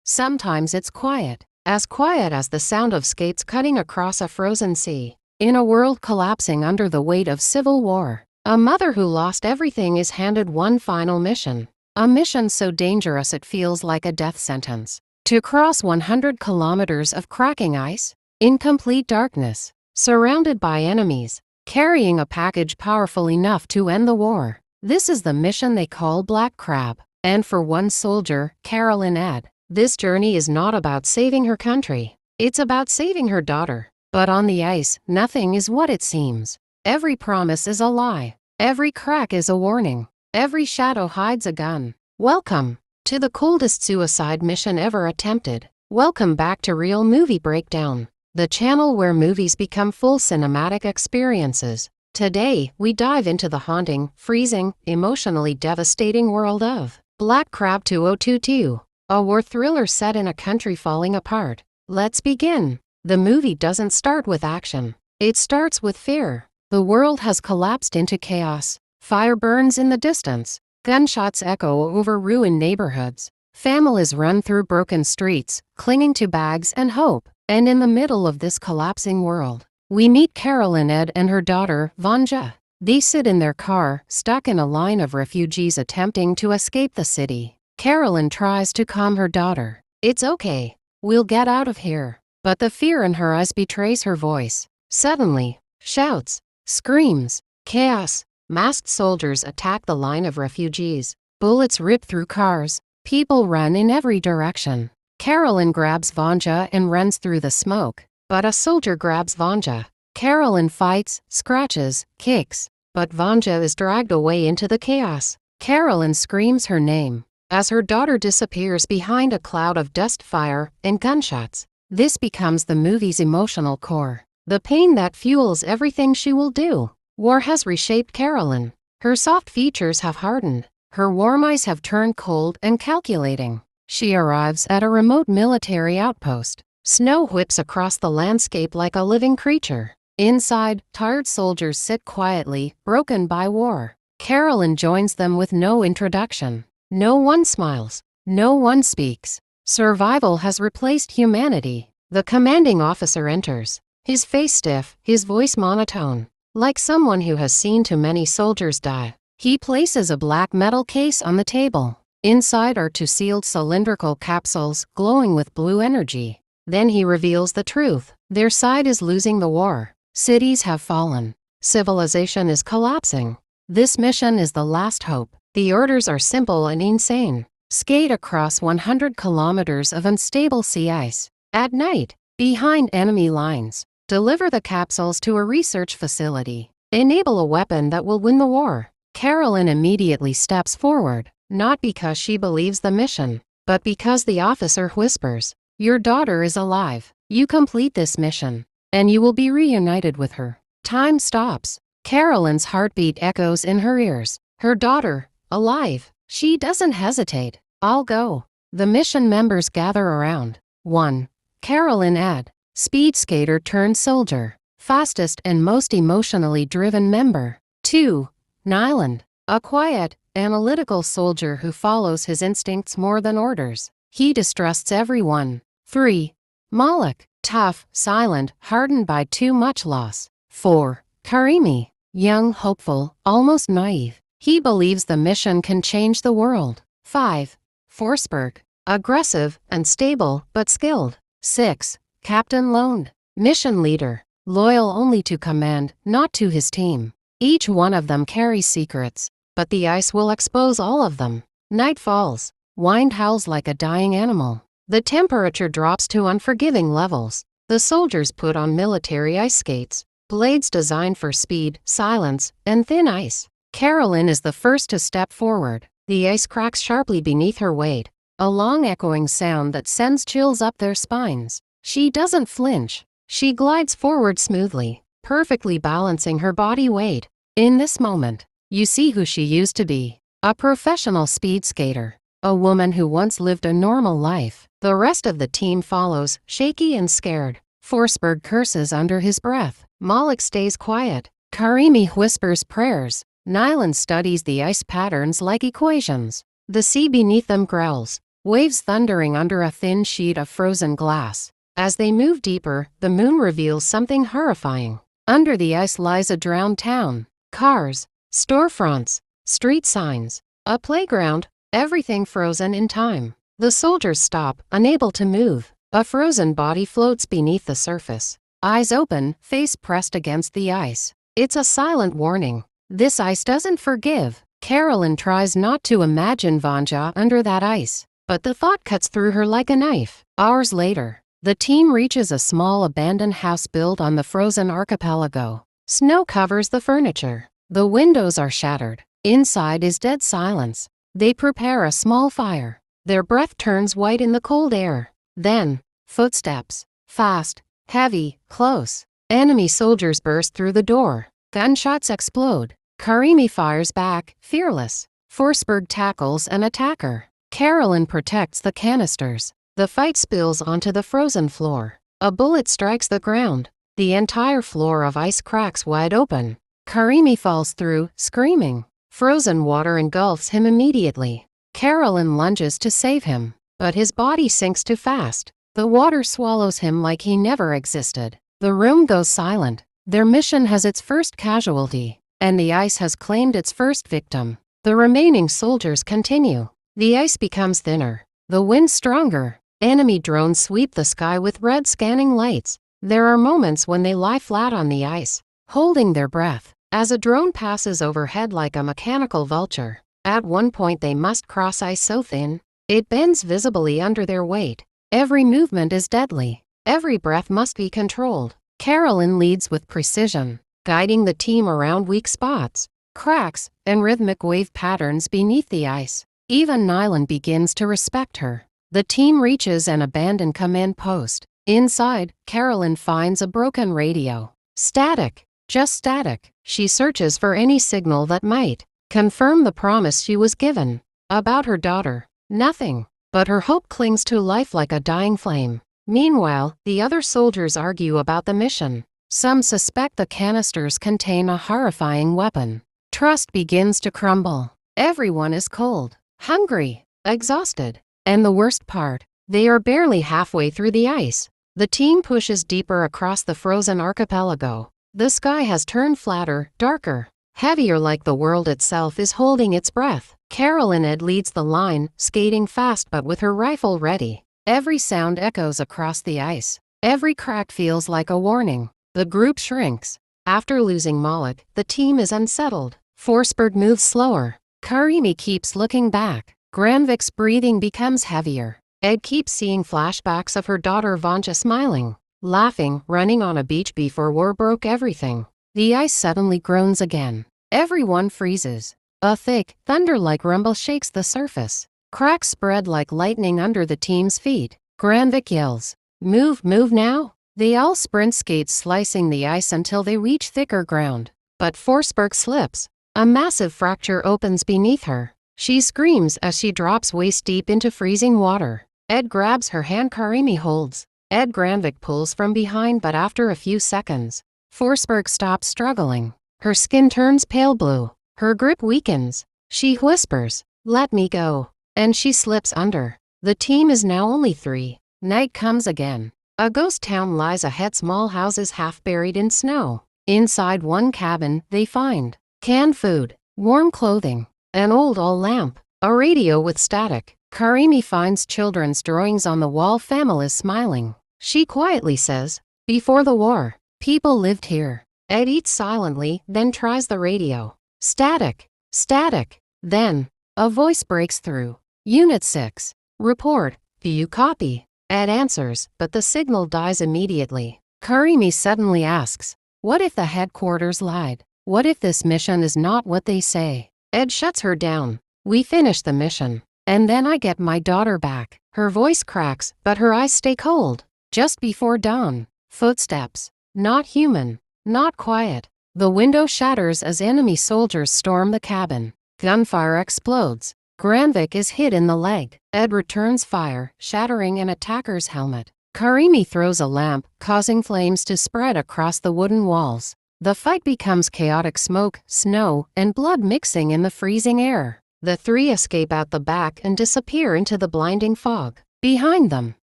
Sometimes it's quiet as the sound of skates cutting across a frozen sea. In a world collapsing under the weight of civil war, a mother who lost everything is handed one final mission. A mission so dangerous it feels like a death sentence. To cross 100 kilometers of cracking ice, in complete darkness, surrounded by enemies, carrying a package powerful enough to end the war. This is the mission they call Black Crab. And for one soldier, Caroline Edh, this journey is not about saving her country. It's about saving her daughter. But on the ice, nothing is what it seems. Every promise is a lie. Every crack is a warning. Every shadow hides a gun. Welcome to the coldest suicide mission ever attempted. Welcome back to Real Movie Breakdown, the channel where movies become full cinematic experiences. Today, we dive into the haunting, freezing, emotionally devastating world of Black Crab 2022, a war thriller set in a country falling apart. Let's begin. The movie doesn't start with action. It starts with fear. The world has collapsed into chaos. Fire burns in the distance. Gunshots echo over ruined neighborhoods. Families run through broken streets, clinging to bags and hope. And in the middle of this collapsing world, we meet Caroline Edh and her daughter, Vanja. They sit in their car, stuck in a line of refugees attempting to escape the city. Caroline tries to calm her daughter. It's okay. We'll get out of here. But the fear in her eyes betrays her voice. Suddenly, shouts, screams, chaos. Masked soldiers attack the line of refugees. Bullets rip through cars. People run in every direction. Caroline grabs Vanja and runs through the smoke. But a soldier grabs Vanja. Caroline fights, scratches, kicks. But Vanja is dragged away into the chaos. Caroline screams her name as her daughter disappears behind a cloud of dust, fire, and gunshots. This becomes the movie's emotional core. The pain that fuels everything she will do. War has reshaped Caroline. Her soft features have hardened. Her warm eyes have turned cold and calculating. She arrives at a remote military outpost. Snow whips across the landscape like a living creature. Inside, tired soldiers sit quietly, broken by war. Caroline joins them with no introduction. No one smiles. No one speaks. Survival has replaced humanity. The commanding officer enters. His face stiff, his voice monotone. Like someone who has seen too many soldiers die. He places a black metal case on the table. Inside are two sealed cylindrical capsules glowing with blue energy. Then he reveals the truth. Their side is losing the war. Cities have fallen. Civilization is collapsing. This mission is the last hope. The orders are simple and insane. Skate across 100 kilometers of unstable sea ice. At night, behind enemy lines. Deliver the capsules to a research facility. Enable a weapon that will win the war. Caroline immediately steps forward, not because she believes the mission, but because the officer whispers, "Your daughter is alive. You complete this mission, and you will be reunited with her." Time stops. Caroline's heartbeat echoes in her ears. Her daughter, alive. She doesn't hesitate. "I'll go." The mission members gather around. 1. Caroline Edh, speed skater turned soldier, fastest and most emotionally driven member. 2. Nyland, a quiet, analytical soldier who follows his instincts more than orders. He distrusts everyone. 3. Malik, tough, silent, hardened by too much loss. 4. Karimi, young, hopeful, almost naive. He believes the mission can change the world. 5. Forsberg, aggressive, unstable, but skilled. 6. Captain Lone, mission leader, loyal only to command, not to his team. Each one of them carries secrets, but the ice will expose all of them. Night falls. Wind howls like a dying animal. The temperature drops to unforgiving levels. The soldiers put on military ice skates, blades designed for speed, silence, and thin ice. Caroline is the first to step forward. The ice cracks sharply beneath her weight, a long echoing sound that sends chills up their spines. She doesn't flinch. She glides forward smoothly, perfectly balancing her body weight. In this moment, you see who she used to be. A professional speed skater. A woman who once lived a normal life. The rest of the team follows, shaky and scared. Forsberg curses under his breath. Malik stays quiet. Karimi whispers prayers. Nyland studies the ice patterns like equations. The sea beneath them growls. waves thundering under a thin sheet of frozen glass. As they move deeper, the moon reveals something horrifying. Under the ice lies a drowned town. Cars, storefronts, street signs, a playground, everything frozen in time. The soldiers stop, unable to move. A frozen body floats beneath the surface. Eyes open, face pressed against the ice. It's a silent warning. This ice doesn't forgive. Caroline tries not to imagine Vanja under that ice, but the thought cuts through her like a knife. Hours later, the team reaches a small abandoned house built on the frozen archipelago. Snow covers the furniture. The windows are shattered. Inside is dead silence. They prepare a small fire. Their breath turns white in the cold air. Then, footsteps. Fast, heavy, close. Enemy soldiers burst through the door. Gunshots explode. Karimi fires back, fearless. Forsberg tackles an attacker. Caroline protects the canisters. The fight spills onto the frozen floor. A bullet strikes the ground. The entire floor of ice cracks wide open. Karimi falls through, screaming. Frozen water engulfs him immediately. Caroline lunges to save him, but his body sinks too fast. The water swallows him like he never existed. The room goes silent. Their mission has its first casualty, and the ice has claimed its first victim. The remaining soldiers continue. The ice becomes thinner. The wind stronger. Enemy drones sweep the sky with red scanning lights. There are moments when they lie flat on the ice, holding their breath, as a drone passes overhead like a mechanical vulture. At one point they must cross ice so thin, it bends visibly under their weight. Every movement is deadly. Every breath must be controlled. Caroline leads with precision, guiding the team around weak spots, cracks, and rhythmic wave patterns beneath the ice. Even Nyland begins to respect her. The team reaches an abandoned command post. Inside, Caroline finds a broken radio. Static. Just static. She searches for any signal that might confirm the promise she was given. About her daughter, nothing. But her hope clings to life like a dying flame. Meanwhile, the other soldiers argue about the mission. Some suspect the canisters contain a horrifying weapon. Trust begins to crumble. Everyone is cold, hungry, exhausted. And the worst part, they are barely halfway through the ice. The team pushes deeper across the frozen archipelago. The sky has turned flatter, darker, heavier, like the world itself is holding its breath. Caroline Edh leads the line, skating fast but with her rifle ready. Every sound echoes across the ice. Every crack feels like a warning. The group shrinks. After losing Moloch, the team is unsettled. Forsberg moves slower. Karimi keeps looking back. Granvik's breathing becomes heavier. Edh keeps seeing flashbacks of her daughter Vanja smiling, laughing, running on a beach before war broke everything. The ice suddenly groans again. Everyone freezes. A thick, thunder-like rumble shakes the surface. Cracks spread like lightning under the team's feet. Granvik yells, "Move, move now!" They all sprint, skates slicing the ice until they reach thicker ground. But Forsberg slips. A massive fracture opens beneath her. She screams as she drops waist-deep into freezing water. Edh grabs her hand. Karimi holds. Edh Granvik pulls from behind, but after a few seconds, Forsberg stops struggling. Her skin turns pale blue. Her grip weakens. She whispers, "Let me go," and she slips under. The team is now only 3. Night comes again. A ghost town lies ahead, small houses half buried in snow. Inside one cabin, they find canned food, warm clothing, an old oil lamp, a radio with static. Karimi finds children's drawings on the wall, families smiling. She quietly says, "Before the war, people lived here." Edh eats silently, then tries the radio. Static, static. Then, a voice breaks through. "Unit 6. Report. Do you copy?" Edh answers, but the signal dies immediately. Karimi suddenly asks, "What if the headquarters lied? What if this mission is not what they say?" Edh shuts her down. "We finish the mission, and then I get my daughter back." Her voice cracks, but her eyes stay cold. Just before dawn, footsteps. Not human, not quiet. The window shatters as enemy soldiers storm the cabin. Gunfire explodes. Granvik is hit in the leg. Edh returns fire, shattering an attacker's helmet. Karimi throws a lamp, causing flames to spread across the wooden walls. The fight becomes chaotic, smoke, snow, and blood mixing in the freezing air. The three escape out the back and disappear into the blinding fog. Behind them,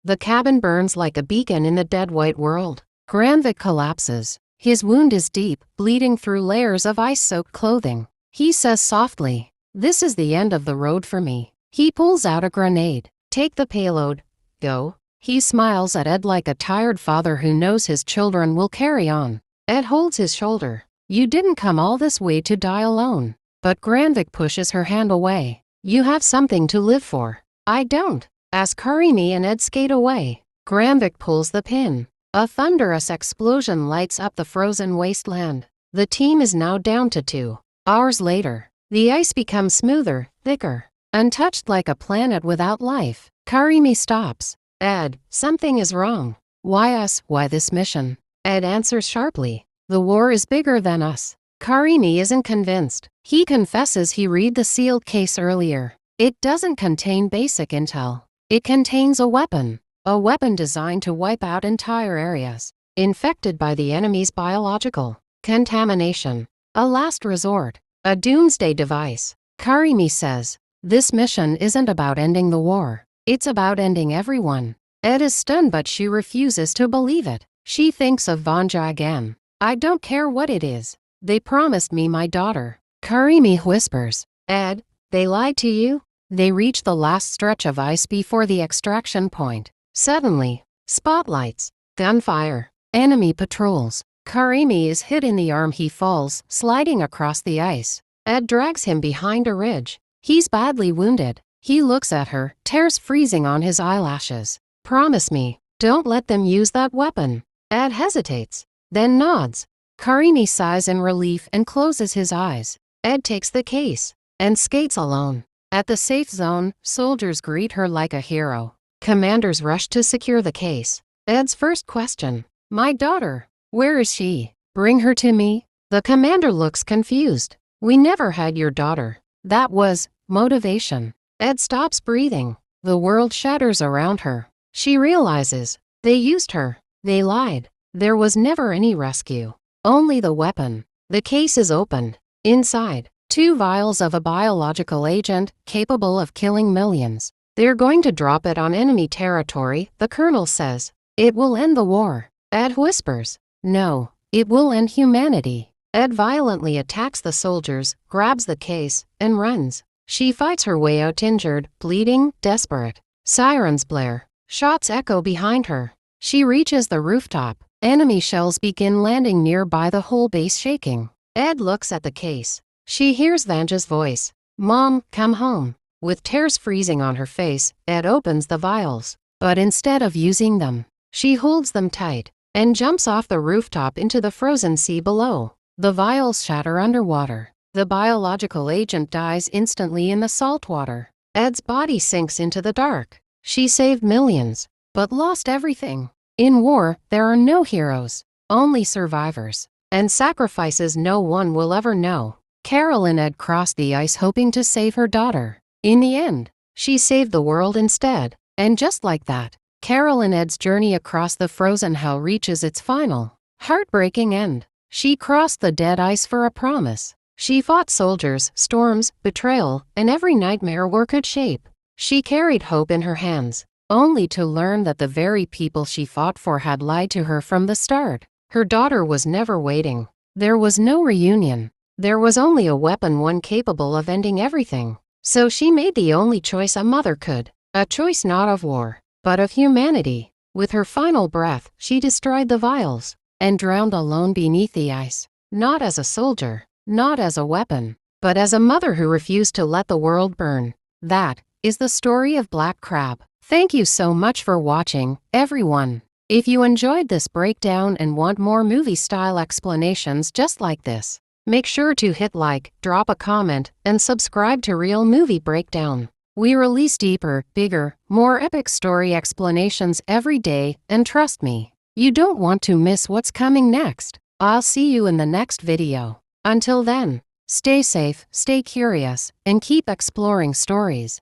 the cabin burns like a beacon in the dead white world. Granvik collapses. His wound is deep, bleeding through layers of ice-soaked clothing. He says softly, "This is the end of the road for me." He pulls out a grenade. "Take the payload. Go." He smiles at Edh like a tired father who knows his children will carry on. Edh holds his shoulder. "You didn't come all this way to die alone." But Granvik pushes her hand away. "You have something to live for." "I don't." As Karimi and Edh skate away, Granvik pulls the pin. A thunderous explosion lights up the frozen wasteland. The team is now down to 2. Hours later, the ice becomes smoother, thicker, untouched like a planet without life. Karimi stops. "Edh, something is wrong." "Why us? Why this mission?" Edh answers sharply. "The war is bigger than us." Karimi isn't convinced. He confesses he read the sealed case earlier. It doesn't contain basic intel. It contains a weapon designed to wipe out entire areas, infected by the enemy's biological contamination. A last resort, a doomsday device. Karimi says, "This mission isn't about ending the war. It's about ending everyone." Edh is stunned, but she refuses to believe it. She thinks of Vanja again. "I don't care what it is. They promised me my daughter." Karimi whispers, "Edh, they lied to you?" They reach the last stretch of ice before the extraction point. Suddenly, spotlights, gunfire, enemy patrols. Karimi is hit in the arm. He falls, sliding across the ice. Edh drags him behind a ridge. He's badly wounded. He looks at her, tears freezing on his eyelashes. "Promise me, don't let them use that weapon." Edh hesitates, then nods. Karimi sighs in relief and closes his eyes. Edh takes the case and skates alone. At the safe zone, soldiers greet her like a hero. Commanders rush to secure the case. Ed's first question, "My daughter, where is she? Bring her to me." The commander looks confused. "We never had your daughter." That was motivation. Edh stops breathing. The world shatters around her. She realizes, they used her. They lied. There was never any rescue. Only the weapon. The case is opened. Inside, 2 vials of a biological agent capable of killing millions. They're going to drop it on enemy territory, the colonel says. "It will end the war." Edh whispers, "No, it will end humanity." Edh violently attacks the soldiers, grabs the case, and runs. She fights her way out injured, bleeding, desperate. Sirens blare. Shots echo behind her. She reaches the rooftop. Enemy shells begin landing nearby, the whole base shaking. Edh looks at the case. She hears Vanja's voice. "Mom, come home." With tears freezing on her face, Edh opens the vials. But instead of using them, she holds them tight and jumps off the rooftop into the frozen sea below. The vials shatter underwater. The biological agent dies instantly in the salt water. Ed's body sinks into the dark. She saved millions, but lost everything. In war, there are no heroes, only survivors, and sacrifices no one will ever know. Caroline Edh crossed the ice hoping to save her daughter. In the end, she saved the world instead. And just like that, Caroline Edh's journey across the frozen hell reaches its final, heartbreaking end. She crossed the dead ice for a promise. She fought soldiers, storms, betrayal, and every nightmare war could shape. She carried hope in her hands, only to learn that the very people she fought for had lied to her from the start. Her daughter was never waiting. There was no reunion. There was only a weapon, one capable of ending everything. So she made the only choice a mother could. A choice not of war, but of humanity. With her final breath, she destroyed the vials and drowned alone beneath the ice. Not as a soldier, not as a weapon, but as a mother who refused to let the world burn. That is the story of Black Crab. Thank you so much for watching, everyone. If you enjoyed this breakdown and want more movie-style explanations just like this, make sure to hit like, drop a comment, and subscribe to Real Movie Breakdown. We release deeper, bigger, more epic story explanations every day, and trust me, you don't want to miss what's coming next. I'll see you in the next video. Until then, stay safe, stay curious, and keep exploring stories.